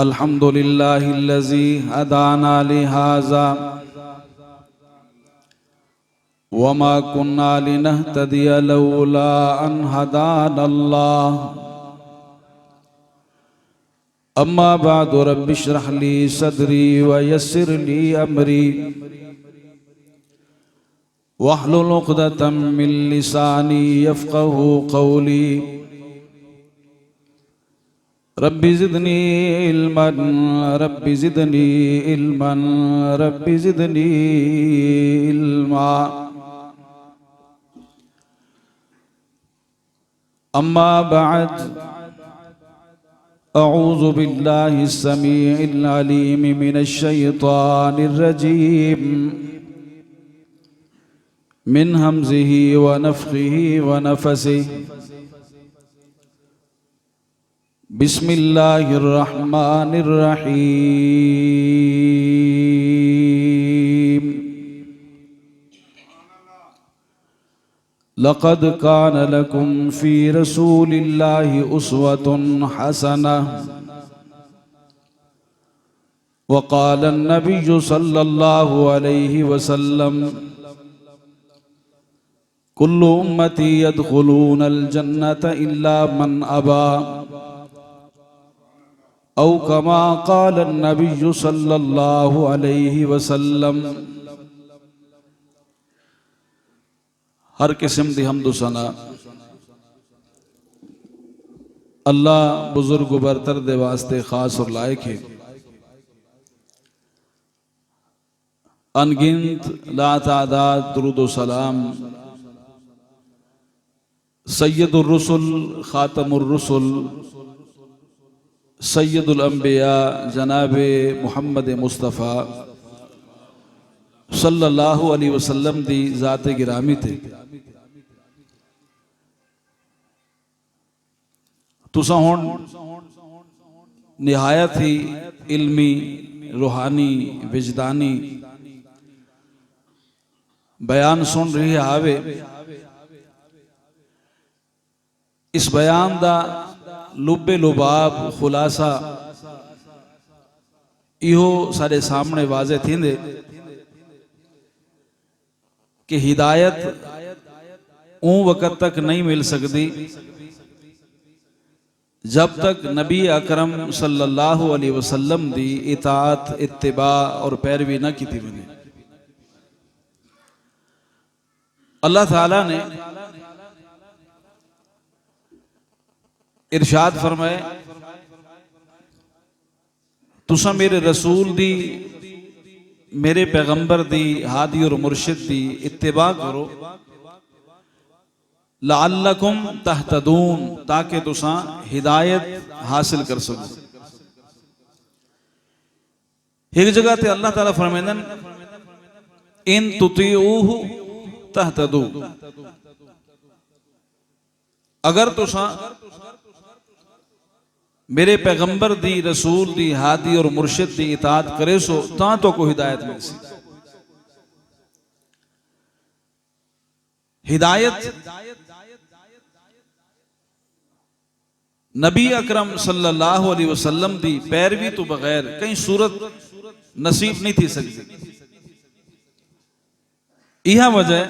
अल्हम्दुलिल्लाहिल्लज़ी हदाना लिहाज़ा वमा कुन्ना लिनहतदिय लौला अन हदानल्लाह। अम्मा बअदु रब्बिश्रह ली सदरी व यस्सिर ली अमरी वहलुल उक़दतम मिन लिसानी यफ़क़हू क़ौली। Rabbi ज़िदनी इल्मन rabbi ज़िदनी इल्मन rabbi ज़िदनी इल्मा। अम्मा बअद अऊज़ु बिल्लाहिस समीइल अलीम मिनश शैतानिर रजीम मिन हमज़िही व नफ़्ख़िही व नफ़सिही। बिस्मिल्लाहिर रहमानिर रहीम। लक़द कान लकुम फ़ी रसूलिल्लाहि उस्वतुन हसनह। व क़ाल अन्नबिय्यु सल्लल्लाहु अलैहि वसल्लम कुल्लु उम्मती यदख़ुलूनल जन्नत इल्ला मन अबा। औ कमा क़ाल अन्नबिय्यु सल्लल्लाहु अलैहि वसल्लम। हर किस्म दी हम्दो सना अल्लाह बुजुर्ग बरतर दे वास्ते खास और लायक है। अनगिनत लातादाद दुरूद व सलाम सय्यदुर रुसुल खातमुर रुसुल सय्यदुल अंबिया जनाबे मुहम्मद मुस्तफ़ा सल्लल्लाहु अलैहि वसल्लम दी ज़ाते गिरामी थे। तुसा हुण निहायत ही इल्मी रूहानी विजदानी बयान सुन रही आवे। इस बयान दा लुबे लुबाब खुलासा इहो सारे सामने वाज़े थींदे कि हिदायत ऊं वक़्त तक नहीं मिल सकती जब तक नबी अकरम सल्लल्लाहु अलैहि वसल्लम दी इताअत इत्तिबा और पैरवी न की थी बने। अल्लाह ताला ने इरशाद फरमाए तुसा मेरे रसूल दी मेरे पैगंबर दी हादी और मुर्शिद दी इत्तिबा करो लअल्लकुम तहतदून ताकि तुसा हिदायत हासिल कर सको। एक जगह ते अल्लाह ताला फरमांदन इन तुतीऊहु तहतदू। अगर तुसा मेरे पैगंबर दी रसूल दी हादी और मुर्शिद दी इताअत करे सो तां तो को हिदायत मिल सी। हिदायत नबी अकरम सल्लल्लाहु अलैहि वसल्लम दी पैरवी तो बगैर कहीं सूरत नसीब नहीं थी सकती। यह वजह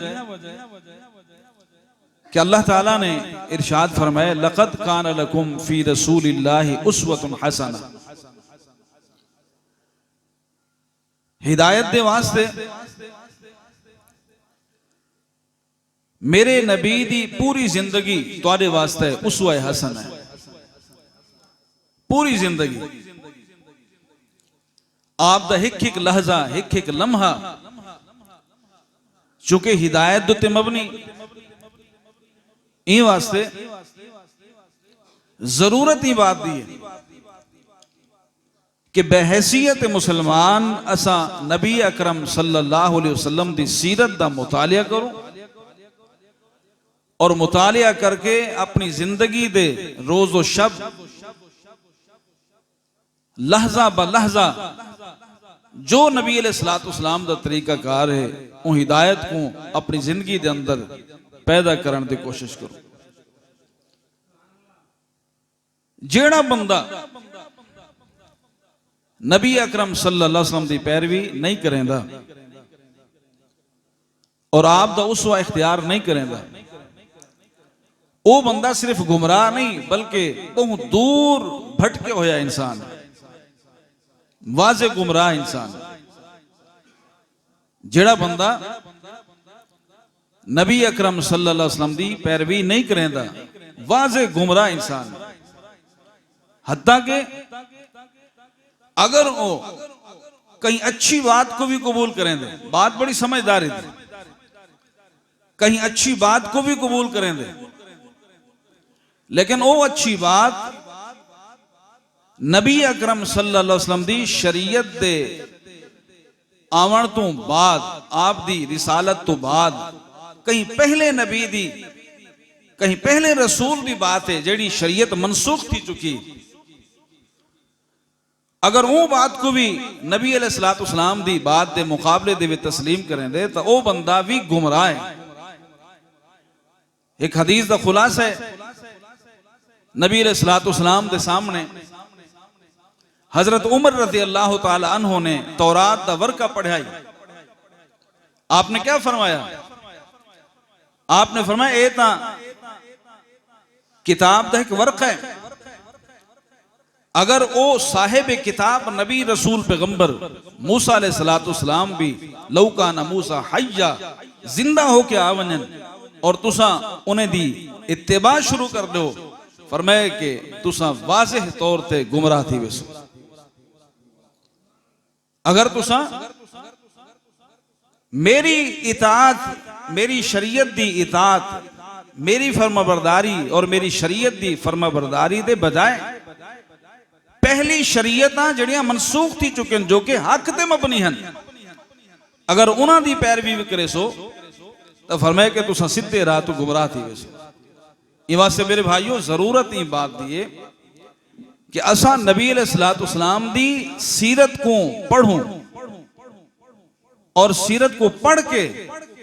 कि अल्लाह ताला ने इरशाद फरमाया लक़द कान लकुम फ़ी रसूलिल्लाहि उस्वतुन हसना। हिदायत दे वास्ते मेरे नबी दी पूरी जिंदगी तुहाडे वास्ते उसवा हसन है। पूरी जिंदगी आप दा हिक हिक लहजा हिक हिक लम्हा चूंकि हिदायत दे उत्ते मबनी इन वास्ते जरूरत ही बात दी है कि बहैसियत मुसलमान असा नबी अकरम सल्लल्लाहु अलैहि वसल्लम दी सीरत दा मुतालिया करो और मुतालिया करके अपनी जिंदगी दे रोज व शब लहजा ब लहजा जो नबी अलैहिस्सलाम दा तरीका कार है उन हिदायत को अपनी जिंदगी दे अंदर पैदा करने की कोशिश करो। जेड़ा बंदा नबी अकरम सल्लल्लाहु अलैहि वसल्लम की पैरवी नहीं करेंदा और आप दा उसवा इख्तियार नहीं करेंदा, वो बंदा सिर्फ गुमराह नहीं बल्कि बहुत दूर भटके होया इंसान, वाजे गुमराह इंसान। जेड़ा बंदा नबी अकरम सल्लल्लाहु अलैहि वसल्लम दी पैरवी नहीं करेंदा, वाजे गुमराह इंसान। हत्ता के अगर वो कहीं अच्छी बात को भी कबूल करेंदे, बात बड़ी समझदारी थी, कहीं अच्छी बात को भी कबूल करेंदे, लेकिन वो अच्छी बात नबी अकरम सल्लल्लाहु अलैहि वसल्लम दी शरीयत दे आवन तो बाद, आप दी रिसालत तो बाद कहीं पहले नबी दी, कहीं पहले रसूल दी बात है जेड़ी शरीयत मनसूख थी चुकी, अगर वो बात को भी नबी अलैहिस्सलातु वस्सलाम दी बात दे मुकाबले दे विच तस्लीम करेंदे तो वो बंदा भी गुमराह है। एक हदीस दा खुलासा है, नबी अलैहिस्सलातु वस्सलाम दे सामने हजरत उमर रज़ी अल्लाह तआला अन्हु ने तौरात दा वर्का पढ़ाई। आपने क्या फरमाया? आपने फरमाया ए ता किताब दा एक वर्का है, अगर वो साहिब किताब नबी रसूल पैगंबर मूसा अलैहिस्सलातु वस्सलाम भी लौका न मूसा हय्या जिंदा होके आवनन और तुसा उन्हें दी इत्तिबा शुरू कर दो, फरमाया कि तुसा वाज़ेह तौर ते गुमराह थी वैसो। अगर तुसा मेरी इताअत, मेरी शरीयत दी इताअत, मेरी फरमाबरदारी और मेरी शरीयत दी फरमाबरदारी दे बजाय पहली शरीयतां जड़ियां मनसूख थी चुके जो कि हक ते मबनी हैं, अगर उन्हां दी पैरवी भी करे सो तो फरमाया कि तुसा सीधे राह तो गुमराह थी वैसो। इस वास्ते मेरे भाइयों जरूरत ही बात दी है कि असा नबी अलैहिस्सलातु वस्सलाम दी सीरत को पढ़ूं और सीरत को पढ़ के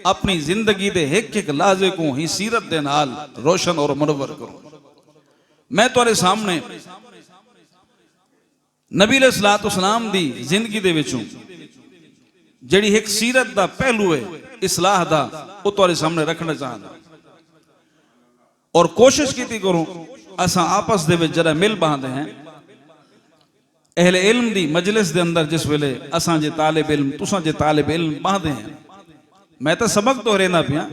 अपनी जिंदगी दे एक एक लाजे को ही सीरत दे नाल रोशन और मुनव्वर करूं। मैं तुहाडे सामने नबी अलैहिस्सलातु वस्सलाम दी जिंदगी दे विचों जेड़ी एक सीरत दा पहलू है इस्लाह दा, वो तुहाडे सामने रखना चाहता और कोशिश की करूं असा आपस दे विच जरा मिल बांधे हैं। अहले इल्म दी मजलिस दे अंदर जिस वेले असा जे तालिब इल्म, तुसा जे तालिब इल्म बांधे हैं, मैं तो सबक तो रहना पिया,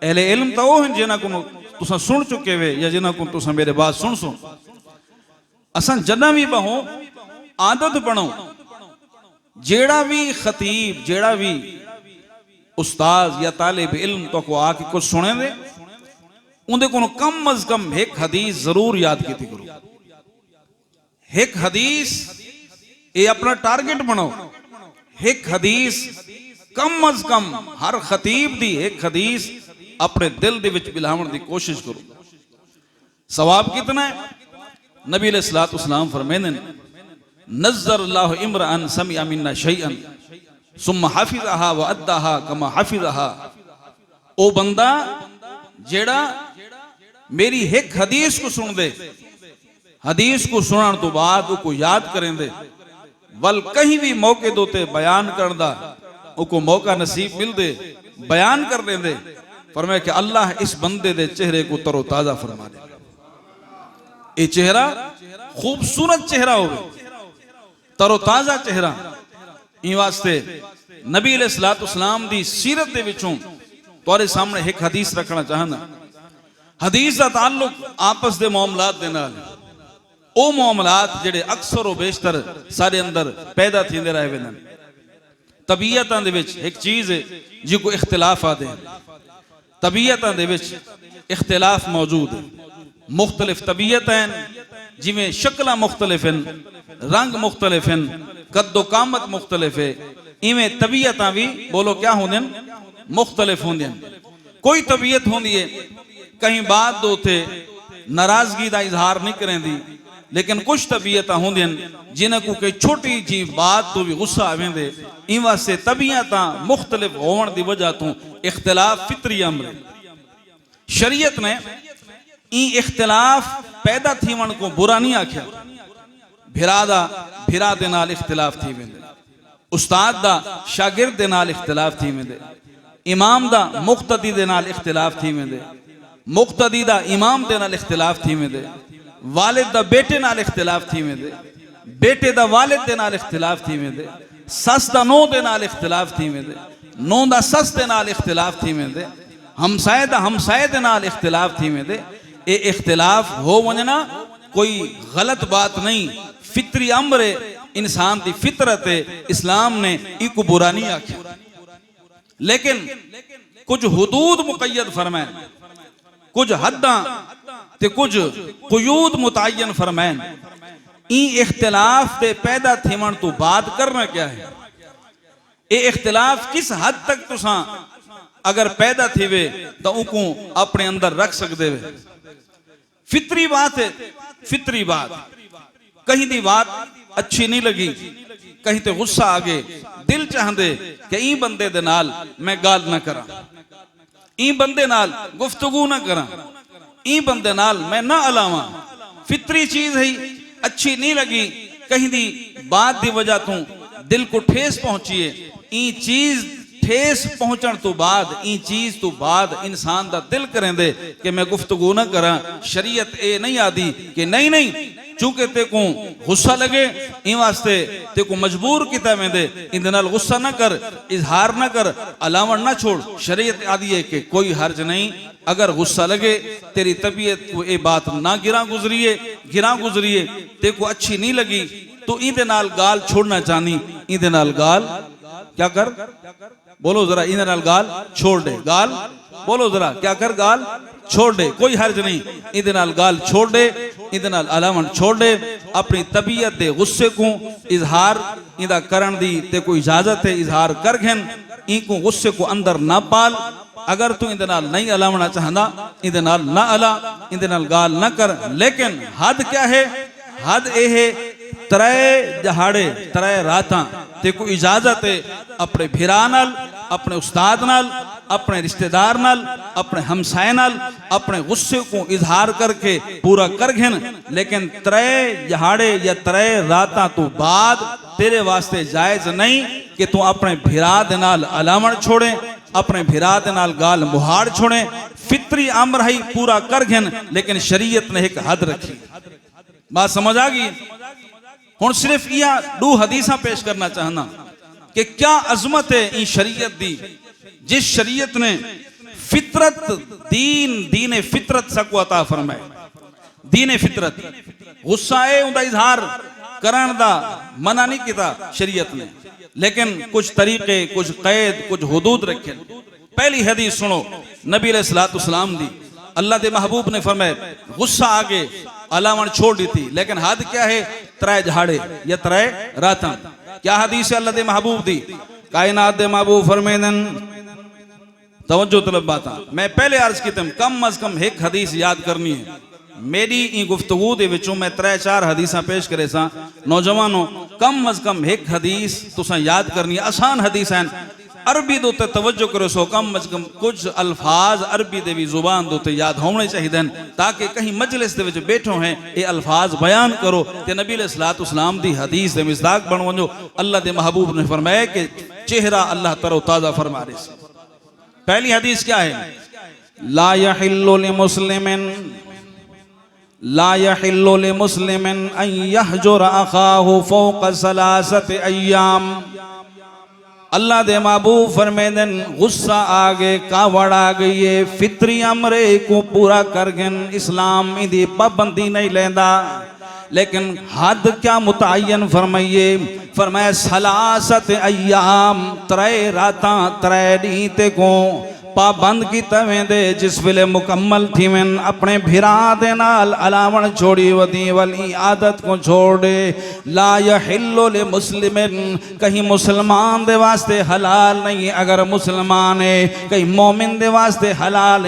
अहले इल्म तो वो हैं जिन्हां को तुसा सुन चुके वे या जिन्हां को तुसा मेरे बात सुन असा जदा भी बहो आदत बनो, जेड़ा भी खतीब, जेड़ा भी उस्ताद या तालिब इल्म तो को आके कुछ सुने दे, उनके को कम अज कम एक हदीस जरूर याद की करो। एक हदीस ये अपना टारगेट बनाओ, एक हदीस कम अज कम हर खतीब दी एक हदीस अपने दिल दे विच बिलावन दी कोशिश करो। सवाब कितना है? नबी अलैहिस्सलातु वस्सलाम फरमाते हैं नज़्ज़र अल्लाहु इम्रान समिअ मिन्ना शैअन सुम्मा हफिज़हा व अद्दाहा कमा हफिज़हा। ओ बंदा जेड़ा मेरी एक हदीस को सुन दे, हदीस को सुनने तो बाद उसको याद करें दे, वल कहीं भी मौके दोते बयान करन दा उसको मौका नसीब मिल दे, बयान कर दे, फरमाया कि अल्लाह इस बंदे दे चेहरे को तरोताजा फरमा दे। ये चेहरा खूबसूरत चेहरा हो, तरोताजा चेहरा। इन वास्ते नबी अलैहिस्सलातु वस्सलाम दी सीरत दे विचों तुहाडे सामने एक हदीस रखना चाहना। हदीस दा ताल्लुक आपस दे मामलात दे नाल, ओ मामलात जेड़े अक्सर व बेशतर सारे अंदर पैदा थींदे रहे वे। तबीयतां दे विच एक चीज है जिको इख्तिलाफ आदे, तबीयतां दे विच इख्तिलाफ मौजूद है। मुख्तलिफ तबीयत हैं, जिमें शक्ल मुख्तलिफ हैं, रंग मुख्तलिफ हैं, कद्दो कामत मुख्तलिफ है, इवें तबीयत भी बोलो क्या होंगे मुख्तलिफ होंगे। कोई तबीयत होंगी है कहीं बात दो थे नाराजगी का इजहार नहीं करें दी, लेकिन कुछ तबीयत होंगे जिन्हें को कोई छोटी जी बात तो भी गुस्सा आवेंदे। इन वास्ते तबीयत मुख्तलिफ होने की वजह तो इख्तिलाफ फितरी अमर। शरीयत ने ई इख्तिलाफ पैदा थीवन को बुरा नहीं आख्या, भिरा दा भिरा दे नाल इख्तिलाफ थी वेंदे, उस्ताद दा शागिर्द दे नाल इख्तिलाफ थी वेंदे, इमाम दा मुक्तदी दे नाल इख्तिलाफ थी वेंदे, मुक्तदी दा इमाम दे नाल इख्तिलाफ थी वेंदे, वालिद दा बेटे नाल इख्तिलाफ थी वेंदे, बेटे दा वालिद दे नाल इख्तिलाफ थी वेंदे, सस दा नौ दे नाल इख्तिलाफ थी वेंदे, नौ दा सस दे नाल इख्तिलाफ थी वेंदे, हमसाए दा हमसाए दे नाल इख्तिलाफ थी वेंदे। ये इख्तिलाफ हो वञना कोई गलत बात नहीं, फितरी अम्र इंसान की फितरत है, इस्लाम ने इको बुरा नहीं आख्या, लेकिन कुछ हुदूद मुकय्यद फरमाए, कुछ हद्दां ते कुछ कुयूद मुतय्यन फरमाए। ई इख्तिलाफ दे पैदा थीवण तो बाद करना क्या है, ये इख्तिलाफ किस हद तक तुसा अगर पैदा थीवे तो उनको अपने अंदर रख सकते वे। फितरी बात है, फितरी बात, कहीं दी बात अच्छी नहीं लगी, कहीं ते गुस्सा आ गए, दिल चाहते कि ई बंदे दे नाल मैं गाल ना करा, ई बंदे नाल गुफ्तगू ना करा, ई बंदे नाल मैं ना अलावा, फितरी चीज है, अच्छी नहीं लगी, कहीं दी बात दी वजह तो दिल को ठेस पहुंची है। ई चीज ठेस पहुंचण तो बाद, ई चीज तो बाद इंसान दा दिल करेंदे कि मैं गुफ्तगू ना करा। शरीयत ए नहीं आदी कि नहीं नहीं, चूंकि ते को गुस्सा लगे ई वास्ते ते को मजबूर किता वेंदे, इंदे नाल गुस्सा ना कर, इजहार ना कर, अलावण ना छोड़। शरीयत आदी है कि कोई हर्ज नहीं, अगर गुस्सा लगे तेरी तबीयत को ये बात ना गिरा गुजरिए ते को अच्छी नहीं लगी तो इंदे नाल गाल छोड़ना चाहनी, इंदे नाल गाल क्या कर, बोलो जरा, इंदे नाल गाल छोड़ दे, गाल बोलो जरा, क्या कर, गाल छोड़ दे, कोई हर्ज नहीं, इंदे नाल गाल छोड़ दे, इंदे नाल अलावण छोड़ दे। अपनी तबीयत दे गुस्से को इजहार इंदा करण दी ते कोई इजाजत है, इजहार कर घेन, इनको गुस्से को अंदर ना पाल। अगर तू इंदे नाल नहीं अलावना चाहना, इंदे नाल ना अला, इंदे नाल गाल ना कर। लेकिन हद क्या है, हद ए है त्रै जहाड़े त्रै रातां ते को इजाजत है अपने भिरा नाल, अपने उस्ताद नाल, अपने रिश्तेदार नाल, अपने हमसाए नाल अपने गुस्से को इजहार करके पूरा कर घेन। लेकिन त्रै जहाड़े या त्रै रातां तो बाद तेरे वास्ते जायज नहीं कि तू अपने भिरा दे नाल अलावण छोड़े, अपने भिरा दे नाल गाल मुहाड़ छोड़े। फितरी अम्र है पूरा कर घेन, लेकिन शरीयत ने एक हद रखी। बात समझ आ गई? हुण सिर्फ या दो हदीसा पेश करना चाहना कि क्या अजमत है ई शरीयत दी, जिस शरीयत ने फितरत दीन फितरत सको अता फरमाए। दीन फितरत गुस्सा है उनका इजहार करण दा मना नहीं किया शरीयत ने, लेकिन कुछ तरीके, कुछ कैद, कुछ हुदूद रखे। पहली हदीस सुनो नबी अलैहिस्सलाम दी, अल्लाह के महबूब ने फरमाए गुस्सा आगे अलावण छोड़ दी थी, लेकिन हद क्या है, त्रै जहाड़े या त्रै रातां। क्या हदीस है अल्लाह के महबूब दी? कायनात दे महबूब फरमाइदन, तवज्जो तलब बात, मैं पहले अर्ज की तम कम अज कम एक हदीस याद करनी है। मेरी ई गुफ्तगू दे विचों मैं त्रै चार हदीसा पेश करे सा। नौजवानों कम अज कम एक हदीस तुसा याद करनी है, आसान हदीस है। अरबी दो ते तवज्जो करो सो, कम अज कम कुछ अल्फाज अरबी दे भी जुबान दो ते याद होने चाहिए, ताकि कहीं मजलिस दे विच बैठो हैं ये अल्फाज बयान करो ते नबी अलैहिस्सलाम दी हदीस दे मिसदाक बन वञो। अल्लाह दे महबूब ने फरमाया कि चेहरा अल्लाह तरो ताज़ा फरमा रहे। पहली हदीस क्या है? ला यहिल्लु लिमुस्लिमिन अन यहजुर अखाहु फौqa सलासति अय्याम। अल्लाह दे महबूब फरमाइदन गुस्सा आ गए, कावड़ आ गई है, फितरी अमरे को पूरा कर गन, इस्लाम इदी पाबंदी नहीं लेंदा। लेकिन हद क्या मुतय्यन फरमाइए, फरमाया सलासत अय्याम, त्रै रातां त्रै दी ते को पाबंद की तवेंदे जिस वेले मुकम्मल थी वन अपने भिरा दे नाल अलावण छोड़ी वदी वाली आदत को छोड़ दे। ला यहिल्लु लिमुस्लिमिन, कहीं मुसलमान दे वास्ते हलाल नहीं अगर मुसलमान है, कहीं मोमिन दे वास्ते हलाल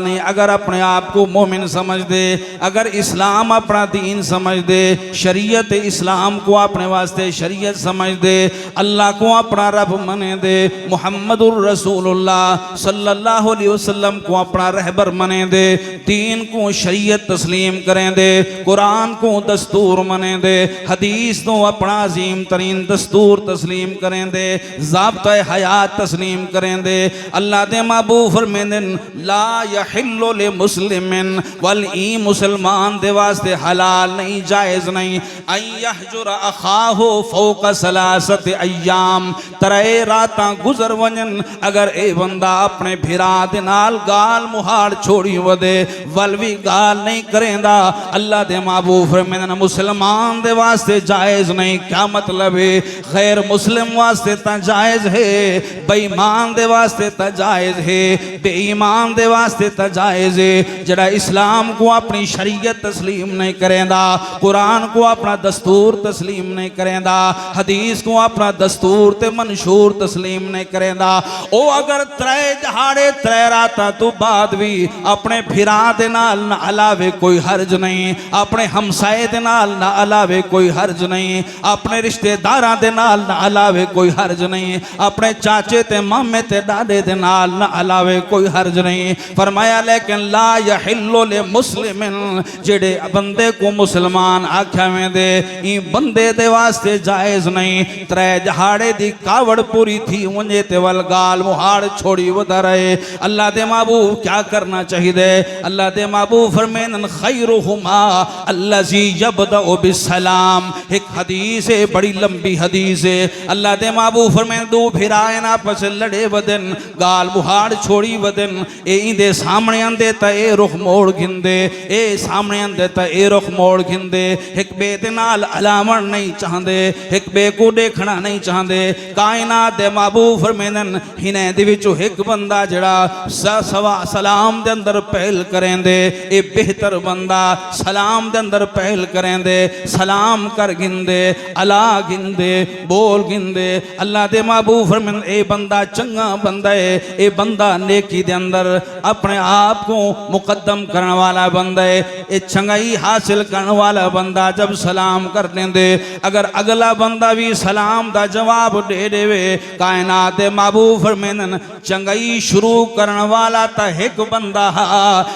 नहीं अगर अपने आप को मोमिन समझ दे, अगर इस्लाम अपना दीन समझ दे, शरीयत इस्लाम को अपने वास्ते शरीयत समझ दे, अल्लाह को अपना रब मने दे, मुहम्मदुर रसूलुल्लाह सल्लल्लाहु अलैहि वसल्लम को अपना रहबर मने दे, दीन को शरीयत तस्लीम करें दे, कुरान को दस्तूर मने दे, हदीस को अपना अजीम तरीन दस्तूर तस्लीम करें दे, ज़ाब्ता हयात तस्लीम करें दे। अल्लाह दे महबूब फरमाते ला यहिल्लु लि मुस्लिमिन वल ई मुसलमान दे वास्ते हलाल नहीं जायज़ नहीं अयहजुर अखाहु फौक सलासत अय्याम तरे रातां गुजर वजन अगर ए बंदा अपने भिरा दे नाल गाल मुहाड़ छोड़ी वदे वल भी गाल नहीं करेंदा। अल्लाह दे महबूब फरमाते मुसलमान दे वास्ते जायज़ नहीं। क्या मतलब है? गैर मुस्लिम वास्ते ता जायज़ है, बेईमान दे वास्ते ता जायज़ है, बेईमान दे वास्ते ता जायज़ है। जड़ा इस्लाम को अपनी शरीयत तस्लीम नहीं करेंदा, कुरान को अपना दस्तूर तस्लीम नहीं करेंदा, हदीस को अपना दस्तूर ते मंशूर तस्लीम नहीं करेंदा, ओ अगर त्रै दहाड़े त्रै रातां तो बाद भी अपने भिरा दे नाल ना अलावे कोई हर्ज नहीं, अपने हमसाए दे नाल ना अलावे कोई हर्ज नहीं, अपने रिश्तेदारां दे नाल ना अलावे कोई हर्ज नहीं, अपने चाचे ते मामे ते दादे दे नाल ना अलावे कोई हर्ज नहीं। फरमाया लेकिन ला यहिल्लु लि मुस्लिमिन जेड़े बंदे को मुसलमान आख्या में दे ई बंदे दे वास्ते जायज़ नहीं। त्रै जहाड़े दी कावड़ पूरी थी मुझे ते वल गाल मुहाड़ छोड़ी वधा रहे। अल्लाह दे महबूब क्या करना चाहिए? अल्लाह दे महबूब फरमानन खैरुहुमा अल्लज़ी यबदउ बिस्सलाम। एक हदीस है, बड़ी लंबी हदीस है। अल्लाह दे महबूब फरमाने दो भिराए ना आपस लड़े वदन गाल मुहाड़ छोड़ी वदन ए इंदे सामने आंदे ता ए रुख मोड़ गिंदे, ए सामने आंदे ता ए रुख मोड़ गिंदे, एक बे दे नाल अलावण नहीं चाहते, एक बे को देखना नहीं चाहते। कायनात दे महबूब फरमानन हिने दे विचों एक बंदा जड़ा सवा सलाम दे अंदर पहल करेंदे ए बेहतर बंदा सलाम दे अंदर पहल करेंदे, सलाम कर गिंदे, अला गिंदे, बोल गिंदे। अल्लाह दे महबूब फरमानन ए बंदा चंगा बंदा है, ए बंदा नेकी दे अंदर अपने आप को मुकद्दम करने वाला बंदा है, ए चंगाई हासिल करने वाला बंदा जब सलाम कर देंदे अगर अगला बंदा भी सलाम दा जवाब दे देवे कायनात दे महबूब फरमानन चंगाई शुरू करने वाला ता एक बंदा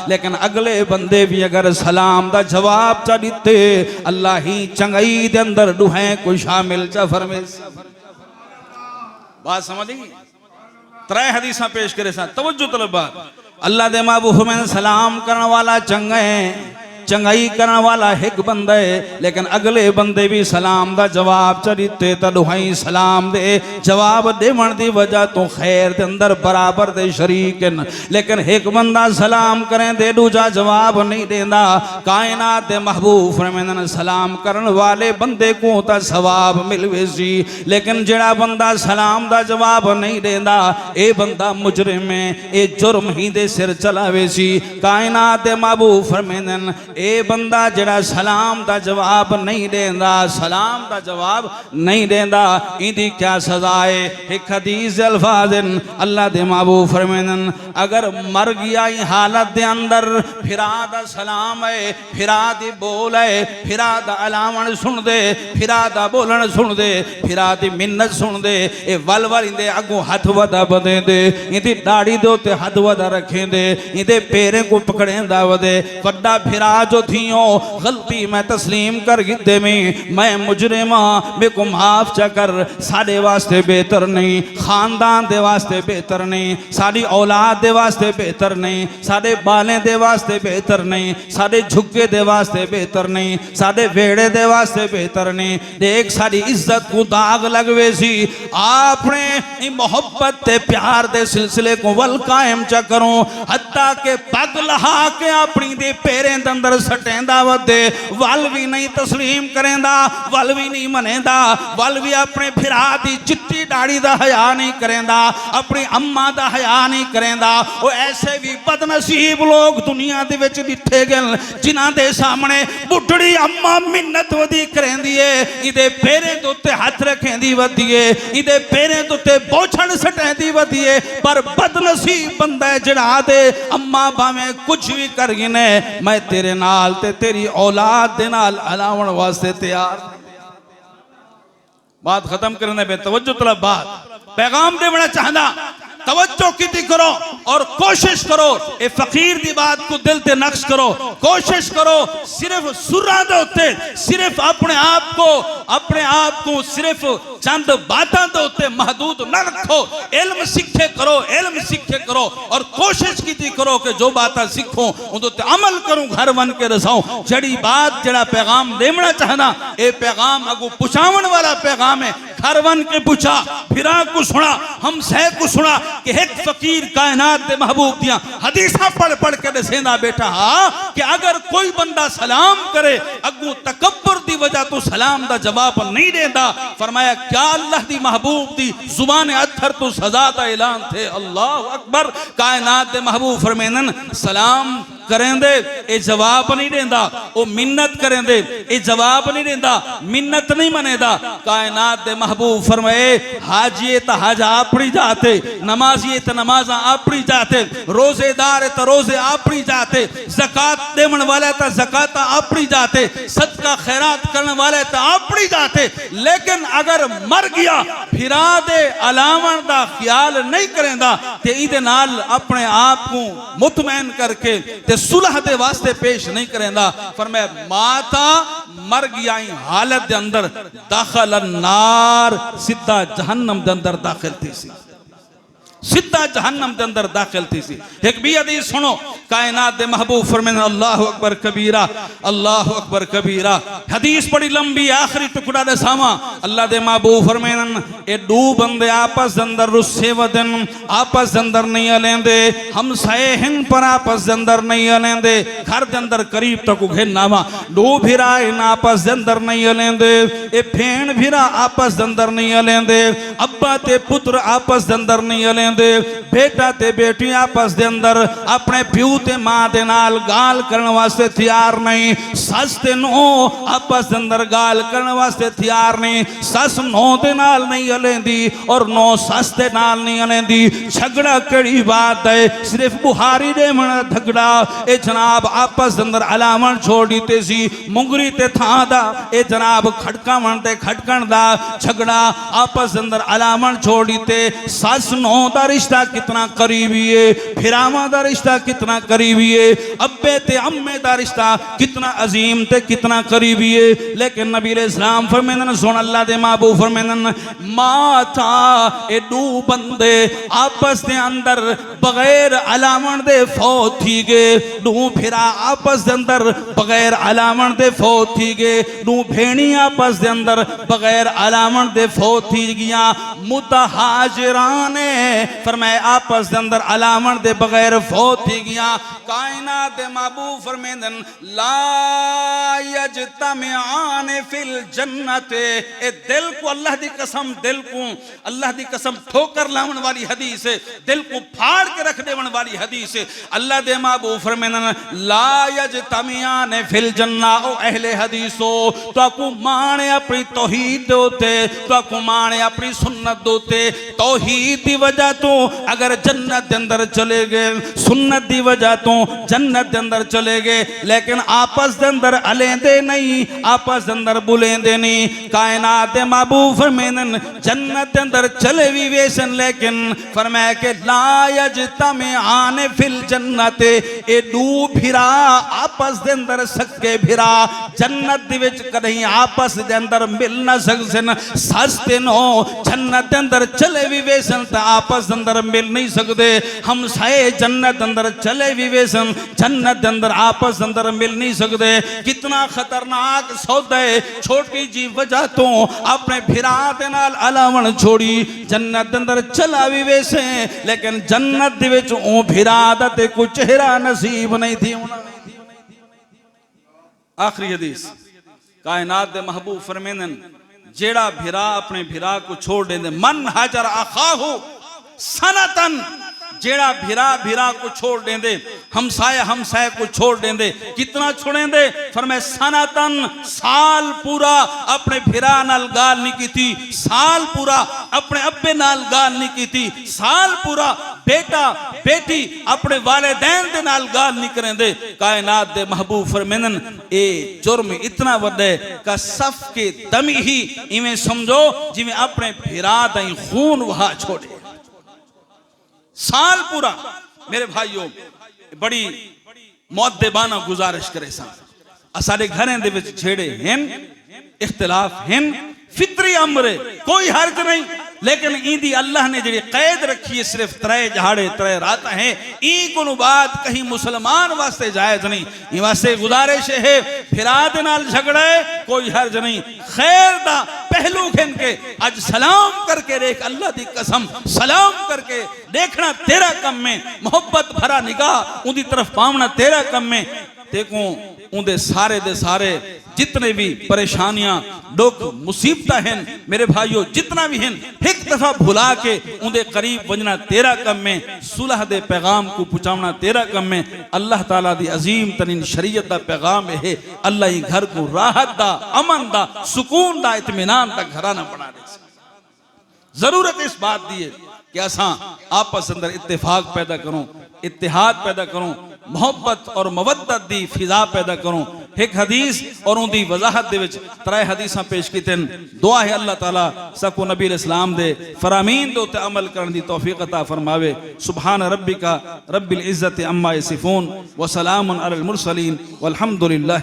लेकिन अगले बंदे भी अगर सलाम दा जवाब चा दिते अल्लाह ही चंगाई दे अंदर दुहे को शामिल चा फरमे। बात समझ गई? त्रै हदीसा पेश करे सा तवज्जो तलब बात। अल्लाह दे महबूब में सलाम करने वाला चंगा है, चंगाई करने वाला एक बंदा है, लेकिन अगले बंदे भी सलाम दा जवाब चरिते तलुहाई सलाम दे जवाब देवन दी वजह तो खैर दे अंदर बराबर दे शरीक न, लेकिन एक बंदा सलाम करें दे दूजा जवाब नहीं देंदा। कायनात दे महबूब फरमानन सलाम करने वाले बंदे को ता सवाब मिलवे सी, लेकिन जेड़ा बंदा सलाम दा जवाब नहीं देंदा ए बंदा मुजरिम है, ए जुर्म ही दे सिर चलावे सी। कायनात दे महबूब फरमानन ए बंदा जड़ा सलाम दा जवाब नहीं देंदा, सलाम दा जवाब नहीं देंदा इंदी क्या सजा है? एक हदीस अल्फाजन अल्लाह दे महबूब फरमानन अगर मर गया ई हालत दे अंदर फिरा दा सलाम है, फिरा दी बोल है, फिरा दा अलावण सुन दे, फिरा दा बोलन सुन दे, फिरा दी मिन्नत सुन दे, ए वल वल इंदे अगों हथ वदा बदे दे, इंदी दाढ़ी दे उत्ते हथ वदा रखें दे, इंदे पैरें को पकड़ेंदा वदे वड्डा फिरा जो थियो गलती मैं तस्लीम कर गिद्दे में मैं मुजरिमा मेरे को माफ चा कर। साडे वास्ते बेहतर नहीं, खानदान दे वास्ते बेहतर नहीं, साडी औलाद दे वास्ते बेहतर नहीं, साडे बालें दे वास्ते बेहतर नहीं, साडे झुग्गे दे वास्ते बेहतर नहीं, साडे वेड़े दे वास्ते बेहतर नहीं। देख साडी इज्जत को दाग लगवे सी, आपने मोहब्बत ते प्यार दे सिलसिले को वल कायम चा करो हत्ता के पग लहा के अपनी दे पैरें दे अंदर सटेंदा वदे वल भी नहीं तस्लीम करेंदा, वल भी नहीं मनेंदा, वल भी अपने फिरा दी चिट्टी दाढ़ी दा हया नहीं करेंदा, अपनी अम्मा दा हया नहीं करेंदा। वो ऐसे भी बदनसीब लोग दुनिया दे विच दिखे गए जिन्हां दे सामने बुढ़ड़ी अम्मा मिन्नत वदी करेंदी है, इदे पैरें दे उत्ते हथ रखेंदी वदी है, इदे पैरें दे उत्ते बोछण सटेंदी वदी है, पर बदनसीब बंदा है जिहड़ा दे अम्मा भावें कुछ भी कर गिने मैं तेरे नाल ते तेरी औलाद दे नाल अलावण वास्ते तैयार। बात खत्म करने पे तवज्जो तलब बात पैगाम देना चाहना तवज्जो की करो और कोशिश करो ए फकीर दी बात को दिल ते नक्श करो, कोशिश करो सिर्फ सुरां दे उत्ते सिर्फ अपने आप को सिर्फ चंद बातों के उत्ते महदूद न रखो, इल्म सीखे करो और कोशिश की करो कि जो बात सीखो उन अमल करूं, घर बन के रसाऊं। जड़ी बात जड़ा पैगाम देना चाहना ए पैगाम अगू पुछावन वाला पैगाम है। घर बन के पूछा, फिरा को सुना, हम सह को सुना कि एक फकीर कायनात दे महबूब दिया हदीसा पढ़ के दसेंदा बेटा कि अगर कोई बंदा सलाम करे अगू तकब्बुर दी वजह तो सलाम दा जवाब नहीं देंदा, फरमाया क्या अल्लाह दी महबूब दी जुबान अत्थर तो सजा दा ऐलान थे। अल्लाह अकबर। कायनात दे महबूब फरमानन सलाम करेंदे ए जवाब नहीं देंदा, ओ मिन्नत करेंदे ए जवाब नहीं देंदा, मिन्नत नहीं मनेदा। कायनात दे महबूब फरमाए हाजिए त हज आपड़ी जाते, नमाजिए त नमाज आपड़ी जाते, रोजेदार त रोजे आपड़ी जाते, ज़कात देवन वाला त ज़कात आपड़ी जाते, सदका खैरात करने वाले त आपड़ी जाते। लेकिन अगर मर गया फिरा दे अलावन दा ख्याल नहीं करेंदा ते इदे नाल अपने आप को मुतमैन करके ते सुलह दे वास्ते पेश नहीं करेंदा। फरमाया माता मर गया हालत दे अंदर दाखिल नार, सीधा जहन्नम दे अंदर दाखिल थी सी, सीधा जहन्नम के अंदर दाखिल थी सी। एक भी हदीस सुनो, कायनात दे महबूब फरमाने अल्लाहु अकबर कबीरा, अल्लाहु अकबर कबीरा। हदीस बड़ी लंबी, आखिरी टुकड़ा दसावा। अल्लाह दे महबूब फरमाने ए दो बंदे आपस दे अंदर रुस्से वदन, आपस दे अंदर नहीं अलेंदे, हम सहे हिन पर आपस दे अंदर नहीं अलेंदे, घर दे अंदर करीब तक घेनावा। दो भिरा इन आपस दे अंदर नहीं अलेंदे, ए भेण भिरा आपस दे अंदर नहीं अलेंदे, अब्बा ते पुत्र आपस दे अंदर नहीं अलेंदे, बेटा ते बेटी आपस दे अंदर अपने प्यू ते मां दे नाल गाल करने वास्ते तैयार नहीं, सस ते नो आपस दे अंदर गाल करने वास्ते तैयार नहीं, सस नो दे नाल नहीं अलेंदी और नो सस दे नाल नहीं अलेंदी। झगड़ा केड़ी बात है, सिर्फ बुहारी दे मन झगड़ा ए जनाब आपस दे अंदर अलावन छोड़ दीते सी, मुंगरी ते थां दा ए जनाब खड़कावन ते खड़कण दा झगड़ा आपस दे अंदर अलावन छोड़ दीते। सस नो दा रिश्ता कितना करीबी है, फिरावा दा रिश्ता कितना करीबी है, अब्बे ते अम्मे दा रिश्ता कितना अजीम ते कितना करीबी है। लेकिन नबी इस्लाम फरमानन सुन अल्लाह दे महबूब फरमानन माता ए दो बंदे आपस दे अंदर बगैर अलावन दे फौत थी गए, दो फिरा आपस दे अंदर बगैर अलावन दे फौत थी गए, दो भेणी आपस दे अंदर बगैर अलावन दे फौत थी गया। मुतहाजिराने फरमाए आपस दे अंदर अलावन दे बगैर फौत थी गया। कायनात दे महबूब फरमांदन ला यजतमिआन फिल जन्नत। ए दिल को अल्लाह दी कसम, दिल को अल्लाह दी कसम ठोकर लावन वाली हदीस है, दिल को फाड़ के रख देवन वाली हदीस है। अल्लाह दे महबूब फरमांदन ला यजतमिआन फिल जन्ना। ओ अहले हदीसो तो को माने अपनी तौहीद दोते, तो को माने अपनी सुन्नत दोते। तौहीद दी वजह तो अगर जन्नत के अंदर चले गए, सुन्नत दी वजह तो जन्नत के अंदर चले गए, लेकिन आपस के अंदर अलेंदे नहीं, आपस के अंदर बुलेंदे नहीं। कायनात दे महबूब फरमानन जन्नत के अंदर चले भी वेसन, लेकिन फरमाया के ला यजतमिआन फिल जन्नत। ए दो फिरा आपस के अंदर सके फिरा जन्नत दे विच कहीं आपस के अंदर मिल ना सकन। सस ते नो जन्नत के अंदर चले भी वेसन तो आपस अंदर मिल नहीं सकते। हम साए जन्नत अंदर चले भी वेसन, जन्नत अंदर आपस अंदर मिल नहीं सकते। कितना खतरनाक सौदा है, छोटी जी वजह तो अपने फिरा दे नाल अलावन छोड़ी जन्नत अंदर चला भी वैसे, लेकिन जन्नत दे विच ओ फिरा दा ते कोई चेहरा नसीब नहीं थी। आखिरी हदीस कायनात दे महबूब फरमानन जेड़ा भिरा अपने भिरा को छोड़ देंदे, मन हाजर आखाहु सनतन, जेड़ा भिरा को छोड़ देंदे, हमसाए को छोड़ देंदे। कितना छोड़ेंदे? फरमाए सनतन, साल पूरा अपने भिरा नाल गाल नहीं की थी, साल पूरा अपने अब्बे नाल गाल नहीं की थी, साल पूरा बेटा बेटी अपने वालिदैन दे नाल गाल नहीं करेंदे। कायनात दे महबूब फरमानन ए जुर्म इतना वड्डे का सफ के दमी ही इवें समझो जिवें अपने भिरा दा खून वहा छोड़े। साल पूरा मेरे भाइयों बड़ी मुअद्दिबाना गुजारिश करे सा असाडे घरें दे विच छेड़े हैं इख्तिलाफ हैं फितरी अमर कोई हर्ज नहीं लेकिन इंदी अल्लाह ने जी कैद रखी है सिर्फ 3 जहाड़े 3 रात हैं ई को बात कहीं मुसलमान वास्ते जायज नहीं ई वास्ते गुजारिश है फिराद नाल झगड़े कोई हर्ज नहीं खैर दा पहलू खेन के आज सलाम करके देख अल्लाह दी कसम सलाम करके देखना तेरा कम में मोहब्बत भरा निगाह उनकी तरफ पावना तेरा कम में देखो उनके सारे दे सारे जितने भी परेशानियां दुख मुसीबत हैं मेरे भाइयों जितना भी हैं एक दफा भुला के उनके करीब वजना तेरा कम में सुलह दे पैगाम को पहुंचाना तेरा कम में अल्लाह ताला दी अजीम तरीन शरीयत दा पैगाम है अल्लाह ही घर को राहत दा अमन दा सुकून दा इत्मीनान दा घराना बना दे जरूरत इस बात दी है कि असा आपस अंदर इत्तेफाक पैदा करूं इत्तेहाद पैदा करूं मोहब्बत और मवद्दत दी फिजा पैदा करूं एक हदीस और उनकी वजाहत दे विच 3 हदीसां पेश कीतिन दुआ है अल्लाह ताला सबको नबी इस्लाम दे फरामीन दे उते अमल करने दी तौफीक अता फरमावे सुभान रब्बिका रब्बिल इज्जति अम्मा यसिफून व सलामुन अलल मुरसलीन वल्हम्दुलिल्लाह।